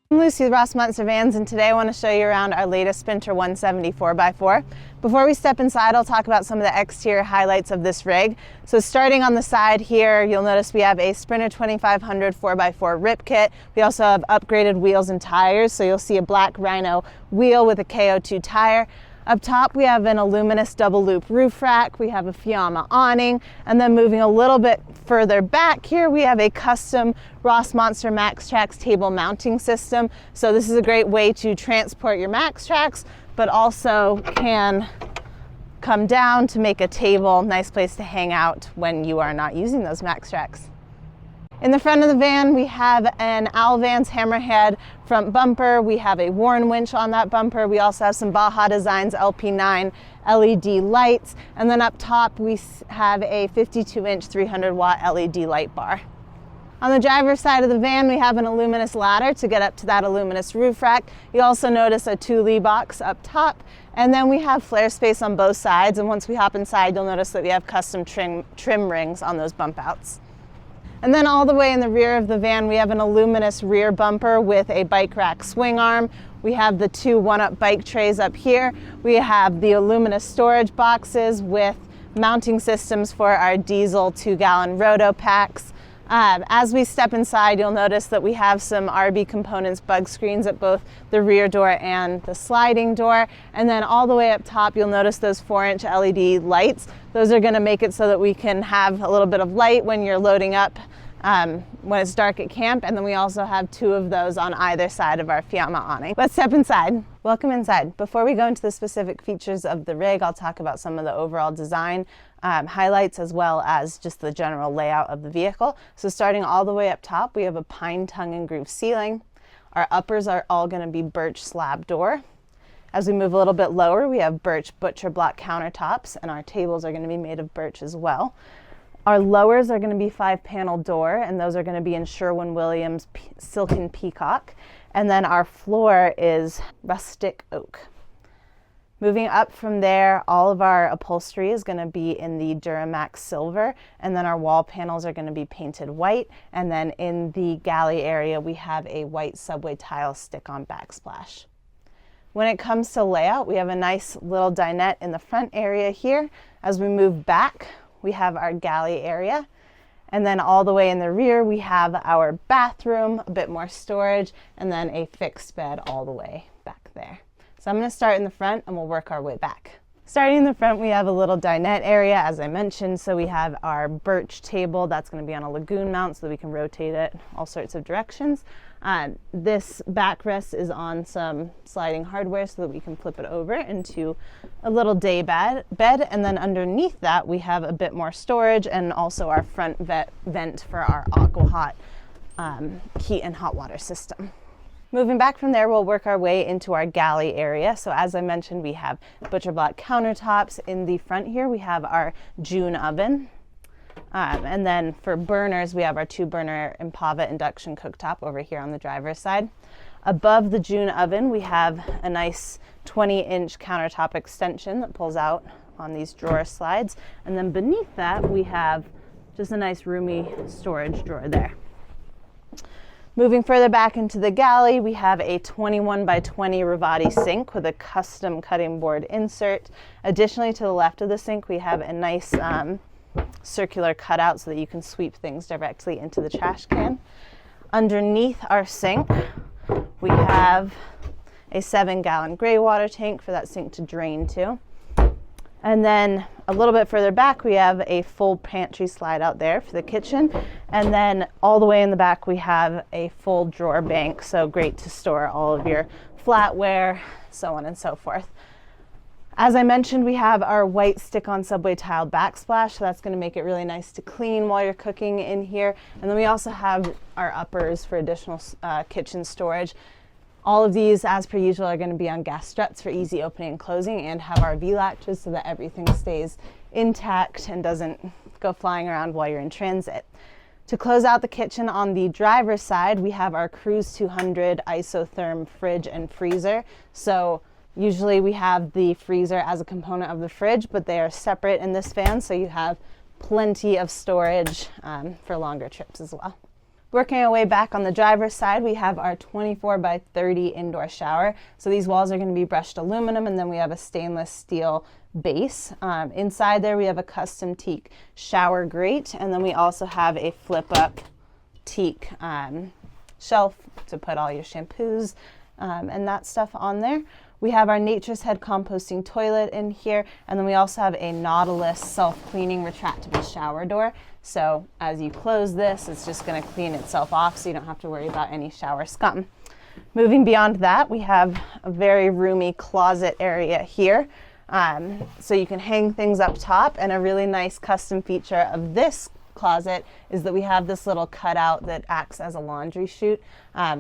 I'm Lucy with Rossmonster Vans, and today I want to show you around our latest Sprinter 170 4x4. Before we step inside, I'll talk about some of the exterior highlights of this rig. So starting on the side here, you'll notice we have a Sprinter 2500 4x4 rip kit. We also have upgraded wheels and tires, so you'll see a black Rhino wheel with a KO2 tire. Up top, we have an Aluminess Double Loop Roof rack, we have a Fiamma awning, and then moving a little bit further back here, we have a custom Rossmonster MaxTrax table mounting system. So this is a great way to transport your MaxTrax, but also can come down to make a table, nice place to hang out when you are not using those MaxTrax. In the front of the van, we have an Vans Hammerhead front bumper. We have a Warren winch on that bumper. We also have some Baja Designs LP9 LED lights. And then up top, we have a 52-inch 300-watt LED light bar. On the driver's side of the van, we have an Aluminess ladder to get up to that Aluminess roof rack. You also notice a 2-lee box up top. And then we have flare space on both sides. And once we hop inside, you'll notice that we have custom trim rings on those bump outs. And then all the way in the rear of the van, we have an Aluminess rear bumper with a bike rack swing arm. We have the two one-up bike trays up here. We have the Aluminess storage boxes with mounting systems for our diesel 2-gallon rotopaX. As we step inside, you'll notice that we have some RB Components bug screens at both the rear door and the sliding door. And then all the way up top, you'll notice those 4-inch LED lights. Those are going to make it so that we can have a little bit of light when you're loading up when it's dark at camp. And then we also have 2 of those on either side of our Fiamma awning. Let's step inside. Welcome inside. Before we go into the specific features of the rig, I'll talk about some of the overall design highlights as well as just the general layout of the vehicle. So starting all the way up top, we have a pine tongue and groove ceiling. Our uppers are all going to be birch slab door. As we move a little bit lower, we have birch butcher block countertops, and our tables are going to be made of birch as well. Our lowers are going to be 5-panel door, and those are going to be in Sherwin Williams Silken Peacock. And then our floor is rustic oak. Moving up from there, all of our upholstery is going to be in the Duramax silver, and then our wall panels are going to be painted white. And then in the galley area, we have a white subway tile stick-on backsplash. When it comes to layout, we have a nice little dinette in the front area here. As we move back, we have our galley area. And then all the way in the rear, we have our bathroom, a bit more storage, and then a fixed bed all the way back there. So I'm going to start in the front and we'll work our way back. Starting in the front, we have a little dinette area, as I mentioned. So we have our birch table that's going to be on a lagoon mount so that we can rotate it all sorts of directions. This backrest is on some sliding hardware so that we can flip it over into a little day bed. And then underneath that, we have a bit more storage and also our front vent for our Aqua-Hot heat and hot water system. Moving back from there, we'll work our way into our galley area. So as I mentioned, we have butcher block countertops. In the front here, we have our June oven. And then for burners, we have our 2-burner Empava induction cooktop over here on the driver's side. Above the June oven, we have a nice 20-inch countertop extension that pulls out on these drawer slides. And then beneath that, we have just a nice roomy storage drawer there. Moving further back into the galley, we have a 21 by 20 Rivati sink with a custom cutting board insert. Additionally, to the left of the sink, we have a nice circular cutout so that you can sweep things directly into the trash can. Underneath our sink, we have a 7-gallon gray water tank for that sink to drain to. And then a little bit further back, we have a full pantry slide out there for the kitchen. And then all the way in the back, we have a full drawer bank. So great to store all of your flatware, so on and so forth. As I mentioned, we have our white stick-on subway tile backsplash. So that's going to make it really nice to clean while you're cooking in here. And then we also have our uppers for additional kitchen storage. All of these, as per usual, are going to be on gas struts for easy opening and closing, and have our V-latches so that everything stays intact and doesn't go flying around while you're in transit. To close out the kitchen on the driver's side, we have our Cruise 200 Isotherm fridge and freezer. So usually we have the freezer as a component of the fridge, but they are separate in this van, so you have plenty of storage for longer trips as well. Working our way back on the driver's side, we have our 24 by 30 indoor shower. So these walls are going to be brushed aluminum, and then we have a stainless steel base. Inside there we have a custom teak shower grate, and then we also have a flip up teak shelf to put all your shampoos and that stuff on there. We have our Nature's Head composting toilet in here, and then we also have a Nautilus self-cleaning retractable shower door. So as you close this, it's just going to clean itself off, so you don't have to worry about any shower scum. Moving beyond that, we have a very roomy closet area here. So you can hang things up top, and a really nice custom feature of this closet is that we have this little cutout that acts as a laundry chute.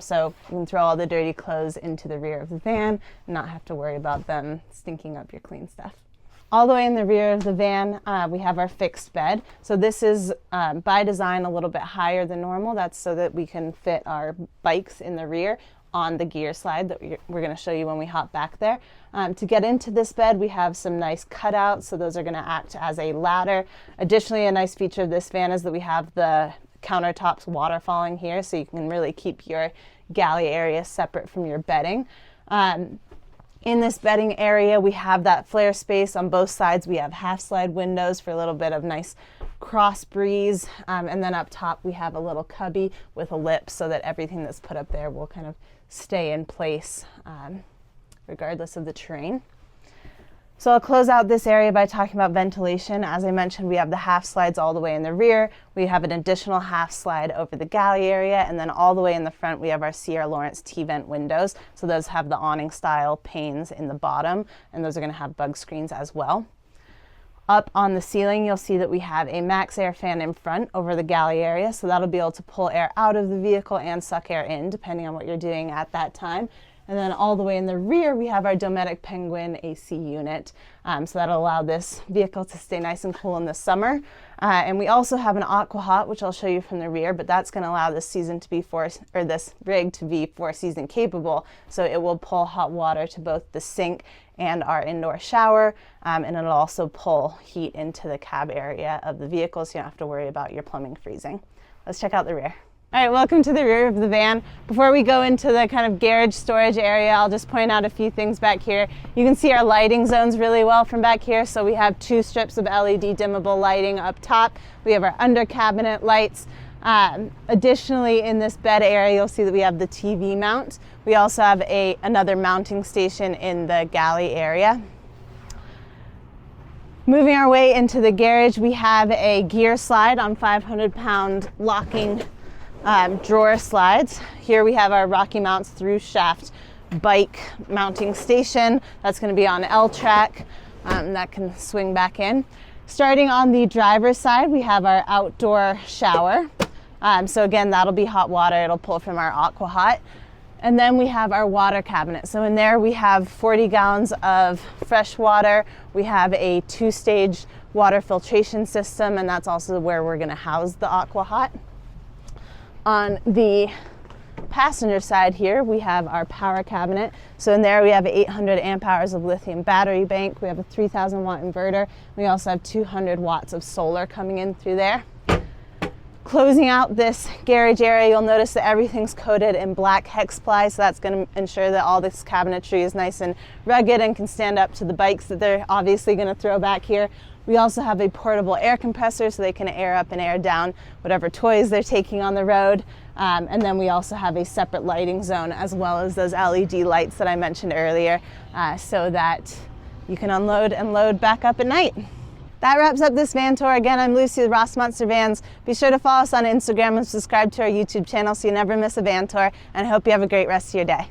So you can throw all the dirty clothes into the rear of the van and not have to worry about them stinking up your clean stuff. All the way in the rear of the van, we have our fixed bed. So this is by design a little bit higher than normal. That's so that we can fit our bikes in the rear on the gear slide that we're going to show you when we hop back there. To get into this bed, we have some nice cutouts, so those are going to act as a ladder. Additionally, a nice feature of this van is that we have the countertops waterfalling here, so you can really keep your galley area separate from your bedding. In this bedding area, we have that flare space on both sides. We have half slide windows for a little bit of nice cross breeze, and then up top we have a little cubby with a lip so that everything that's put up there will kind of stay in place regardless of the terrain. So I'll close out this area by talking about ventilation. As I mentioned, we have the half slides all the way in the rear. We have an additional half slide over the galley area, and then all the way in the front we have our Sierra Lawrence T-vent windows. So those have the awning style panes in the bottom, and those are going to have bug screens as well. Up on the ceiling, you'll see that we have a max air fan in front over the galley area, so that'll be able to pull air out of the vehicle and suck air in, depending on what you're doing at that time. And then all the way in the rear, we have our Dometic Penguin AC unit, so that'll allow this vehicle to stay nice and cool in the summer. And we also have an Aqua-Hot, which I'll show you from the rear, but that's going to allow this this rig to be 4-season capable, so it will pull hot water to both the sink and our indoor shower, and it'll also pull heat into the cab area of the vehicle, so you don't have to worry about your plumbing freezing. Let's check out the rear. All right, welcome to the rear of the van. Before we go into the kind of garage storage area, I'll just point out a few things back here. You can see our lighting zones really well from back here. So we have 2 strips of LED dimmable lighting up top. We have our under cabinet lights. Additionally, in this bed area, you'll see that we have the TV mount. We also have another mounting station in the galley area. Moving our way into the garage, we have a gear slide on 500-pound locking drawer slides. Here we have our Rocky Mounts through shaft bike mounting station. That's going to be on L-track. That can swing back in. Starting on the driver's side, we have our outdoor shower. So again, that'll be hot water. It'll pull from our Aqua-Hot. And then we have our water cabinet. So in there we have 40 gallons of fresh water. We have a 2-stage water filtration system, and that's also where we're going to house the Aqua-Hot. On the passenger side here, we have our power cabinet. So in there we have 800 amp hours of lithium battery bank. We have a 3,000 watt inverter. We also have 200 watts of solar coming in through there. Closing out this garage area, you'll notice that everything's coated in black hex ply, so that's going to ensure that all this cabinetry is nice and rugged and can stand up to the bikes that they're obviously going to throw back here. We also have a portable air compressor so they can air up and air down whatever toys they're taking on the road. And then we also have a separate lighting zone as well as those LED lights that I mentioned earlier, so that you can unload and load back up at night. That wraps up this van tour. Again, I'm Lucy with Rossmonster Vans. Be sure to follow us on Instagram and subscribe to our YouTube channel so you never miss a van tour, and I hope you have a great rest of your day.